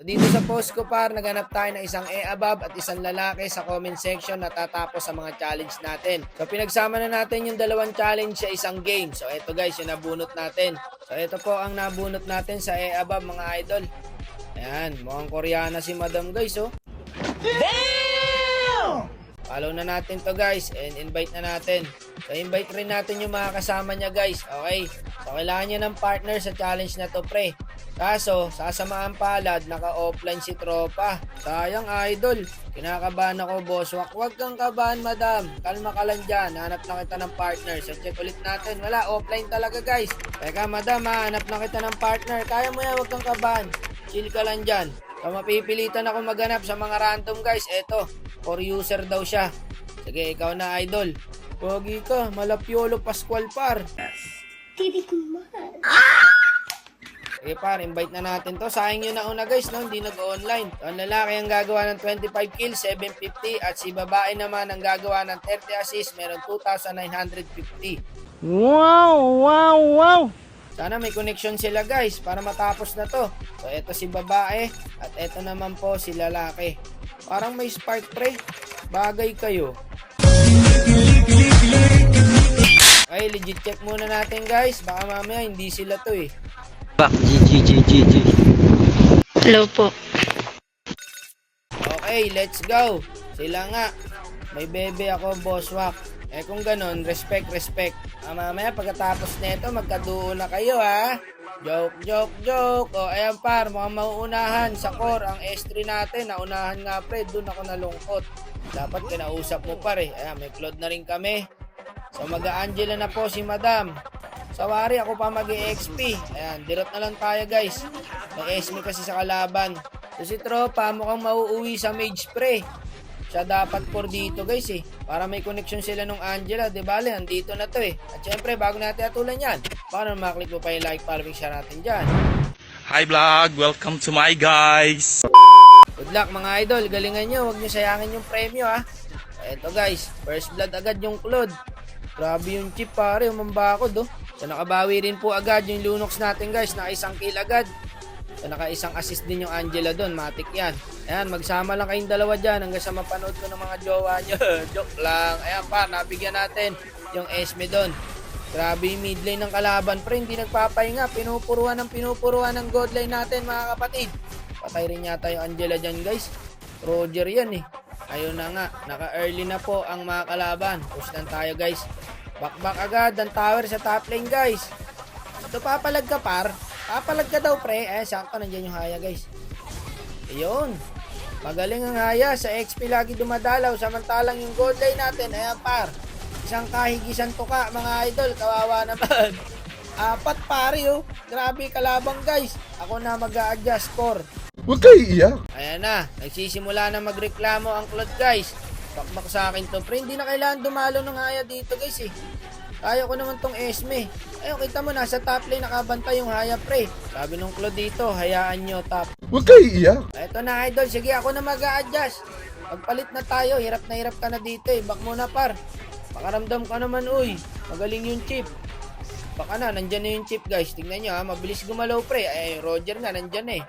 So dito sa post ko par, naghanap tayo ng isang above at isang lalaki sa comment section na tatapos sa mga challenge natin. So pinagsama na natin yung dalawang challenge sa isang game. So eto guys, yung nabunot natin. So eto po ang nabunot natin sa above mga idol. Ayan, mukhang Koreana si Madam guys oh. Damn! Follow na natin to guys and invite na natin. So invite rin natin yung mga kasama niya guys. Okay, so kailangan niya ng partner sa challenge na to pre. Kaso, sasamaan palad, naka-offline si tropa. Sayang idol. Kinakabahan ako boss. Huwag kang kabahan madam. Kalma ka lang dyan. Hanap na kita ng partner. So check ulit natin. Wala, offline talaga guys. Teka madam ha, hanap na kita ng partner. Kaya mo yan, huwag kang kabahan. Chill ka lang dyan. So mapipilitan ako maghanap sa mga random guys. Eto, for user daw siya. Sige, ikaw na idol. Pogi ka, Malapiolo Pascual par. Titik mo. Okay par, invite na natin to. Sayang yun na una guys, no? Hindi nag-online. So, ang lalaki ang gagawa ng 25 kills, 750. At si babae naman ang gagawa ng 30 assists, meron 2,950. Wow! Sana may connection sila guys para matapos na to. So eto si babae at eto naman po si lalaki. Parang may spark pre. Bagay kayo. Okay, legit check muna natin guys. Baka mamaya hindi sila to eh. GG. Hello po. Okay, let's go. Sila nga. May bebe ako, boss wak. Eh kung ganon, respect. Mamaya pagkatapos nito, magkaduo na kayo ha. Joke. O ayan par, mukhang mauunahan sa core ang S3 natin. Naunahan nga pre, dun ako nalungkot. Dapat kinausap mo pare. Ayan, may cloud na rin kami. So mag-Angela na po si madam. Sawari ako pa mag-EXP. Ayan, dirot na lang tayo guys. May SME kasi sa kalaban. So si tropa mukhang mauuwi sa mage pre. Siya dapat for dito guys eh. Para may connection sila nung Angela. Di bale, nandito na to eh. At syempre, bago natin atulan yan, para maklik mo pa yung like, following, share natin dyan. Hi vlog, welcome to my guys. Good luck mga idol. Galingan nyo. Huwag nyo sayangin yung premyo ha. Eto guys, first blood agad yung Claude. Grabe yung chip pare, umambakod oh. So nakabawi rin po agad yung Lunox natin guys, naka isang kill agad. So naka isang assist din yung Angela doon, matik yan. Ayan, magsama lang kayong dalawa dyan hanggang sa mapanood ko ng mga jowa nyo. Joke lang. Ayan pa, nabigyan natin yung Esme doon. Grabe yung mid lane ng kalaban pre, hindi nagpapahinga. Pinupuruan ng god line natin mga kapatid. Patay rin yata yung Angela dyan guys. Roger yan eh. Ayun na nga, naka-early na po ang mga kalaban. Push lang tayo guys. Back agad ang tower sa top lane guys. Ito papalag ka par. Papalag ka daw pre. Sakto nandiyan yung Haya guys. Ayun. Magaling ang Haya. Sa XP lagi dumadalaw. Samantalang yung gold line natin. Ayan par. Isang kahigisan to ka mga idol. Kawawa naman. 4 pare oh. Grabe kalabang guys. Ako na mag-a-adjust score. Huwag kayo iiyak. Ayan na. Nagsisimula na magreklamo ang Claude guys. Bakbak sa akin to pre. Hindi na kailangan dumalo ng Haya dito guys eh. Kaya ko naman tong Esme. Ayun, kita mo nasa top lane nakabantay yung Haya pre. Sabi nung Claude dito, hayaan nyo top. Huwag kayo iiyak. Eto na idol, sige ako na mag-a-adjust. Pagpalit na tayo, hirap ka na dito eh. Back muna par. Pakaramdam ka naman uy. Magaling yung chip. Baka na, nandyan na yung chip guys. Tingnan nyo ha, mabilis gumalaw pre. Ay, Roger nga, nandyan eh.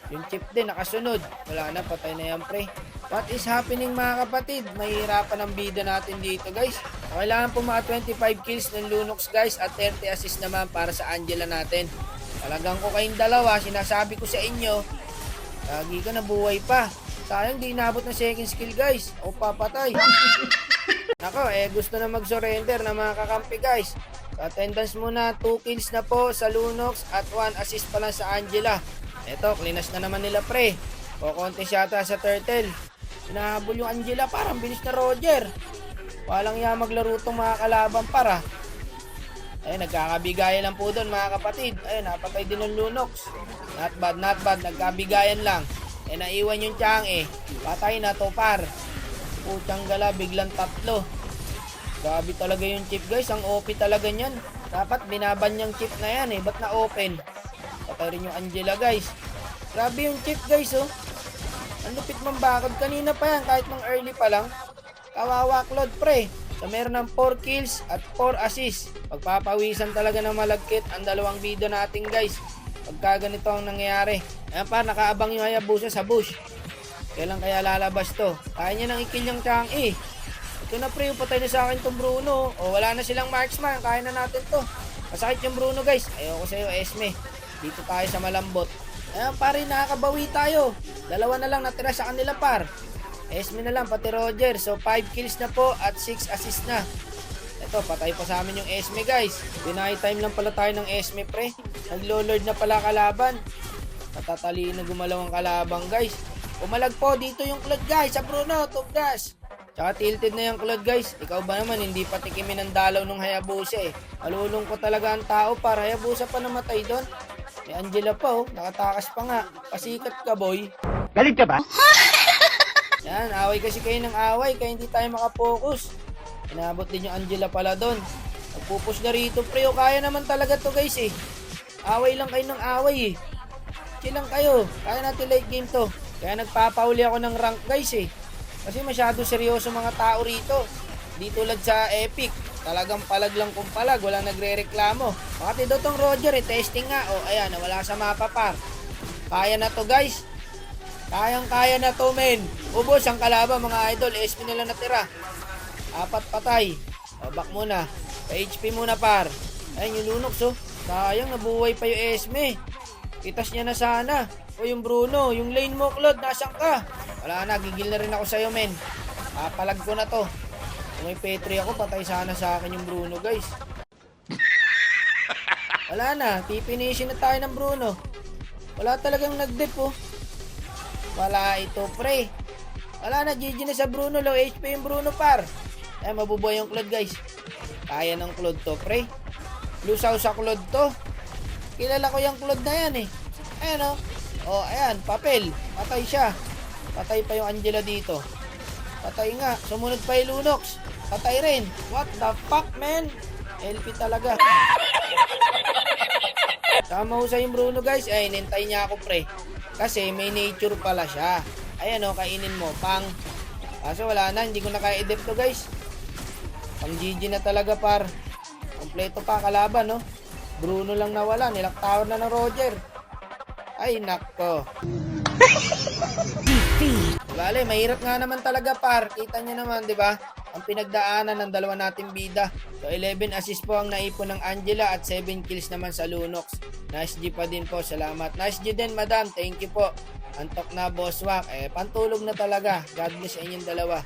Yung chip din, nakasunod. Wala na, patay na yan pre. What is happening mga kapatid? Mahirapan ang bida natin dito guys. Kailangan po mga 25 kills ng Lunox guys at 30 assist naman para sa Angela natin. Talagang ko kayong dalawa, sinasabi ko sa inyo, lagi ka na buhay pa. Sayang di inabot ng second skill guys. O papatay. Nako, gusto na mag-surrender na mga kakampi guys. Sa attendance muna, 2 kills na po sa Lunox at 1 assist pa lang sa Angela. Eto, klinas na naman nila pre. O contest yata sa Turtle. Sinahabol yung Angela, parang bilis na Roger. Walang ya maglaro tong mga kalaban para. Ayun, nagkakabigayan lang po doon mga kapatid. Ayun, napatay din ng Lunox. Not bad. Nagkabigayan lang. Naiwan yung Chang eh. Patay na to par. Putang gala, biglang tatlo. Grabe talaga yung chip guys. Ang OP talaga nyan. Dapat binaban yung chip na yan eh. Ba't na open? Patay rin yung Angela guys. Grabe yung chip guys oh. Ang lupit mambakod. Kanina pa yan, kahit mang early pa lang. Kawawa Claude pre. So meron ng 4 kills at 4 assists. Pagpapawisan talaga ng malagkit ang dalawang video natin guys. Pagka ganito ang nangyayari. Ayan par, nakaabang yung Hayabusa sa bush. Kailan kaya lalabas to? Kaya niya nang ikil yung Chang'e. Ito na pre, patay na sa akin tong Bruno. O wala na silang marksman, kaya na natin to. Masakit yung Bruno guys. Ayoko sa'yo Esme. Dito tayo sa malambot. Ayan pare, nakakabawi tayo. Dalawa na lang natira sa kanila par. Esme na lang, pati Roger. So 5 kills na po at 6 assists na. Ito, patay pa sa amin yung Esme guys. Deny time lang pala tayo ng Esme pre. Naglo-lord na pala kalaban. Natatalino na gumalaw ang kalabang guys. Umalag po dito yung Claude guys sa Bruno, Tugdas. Tsaka tilted na yung Claude guys. Ikaw ba naman hindi pa tikimin ang dalaw ng Hayabusa eh. Malulungkot talaga ang tao para Hayabusa pa namatay doon. May Angela pa oh, nakatakas pa nga. Pasikat ka boy. Galit ka ba? Yan, away kasi kayo ng away kaya hindi tayo makapokus. Inabot din yung Angela pala doon. Nagpupus na rito pre, o kaya naman talaga to guys eh. Away lang kayo ng away eh. Chill lang kayo, kaya natin late game to. Kaya nagpapauli ako ng rank guys eh. Kasi masyado seryoso mga tao rito. Di tulad sa Epic, talagang palag lang kung palag, walang nagre-reklamo. Bakit daw tong Roger eh, testing nga. O ayan, nawala sa mapa par. Kaya na to guys. Kayang-kaya na to men. Ubos ang kalaban mga idol, SP nila natira. 4 patay. O back muna. Pa-HP muna par. Ayun yung Lunox oh. Sayang nabuhay pa yung Esme. Itas niya na sana. O yung Bruno, yung lane mo Claude, nasan ka? Wala na, gigil na rin ako sa'yo men. Papalag ko na to. Kung may P3 ako, patay sana sa akin yung Bruno guys. Wala na, pipinishin na tayo ng Bruno. Wala talagang nag-dep oh. Wala ito pre. Wala na, GG na sa Bruno. Low HP yung Bruno par. Ay, mabubuhay yung Claude guys. Kaya ng Claude to pre. Lusaw sa Claude to. Kilala ko yung Claude na yan eh. Ayan o. O ayan, papel. Patay siya. Patay pa yung Angela dito. Patay nga. Sumunod pa yung Lunox. Patay rin. What the fuck man? LP talaga. Tama ho sa yung Bruno guys. Ay, nintay niya ako pre. Kasi may nature pala siya. Ayan o, kainin mo. Pang. Kaso wala na. Hindi ko na kaya i-dep to guys. Pang GG na talaga par. Kompleto pa kalaban no. Bruno lang nawala, nilaktawan na ng Roger. Ay nako. Bale, mahirap nga naman talaga par. Kita niyo naman, 'di ba? Ang pinagdaanan ng dalawa nating bida. So 11 assist po ang naipon ng Angela at 7 kills naman sa Lunox. Nice G pa din po, salamat. Nice G din madam, thank you po. Antok na boss wak. Pantulog na talaga. God bless sa inyong dalawa.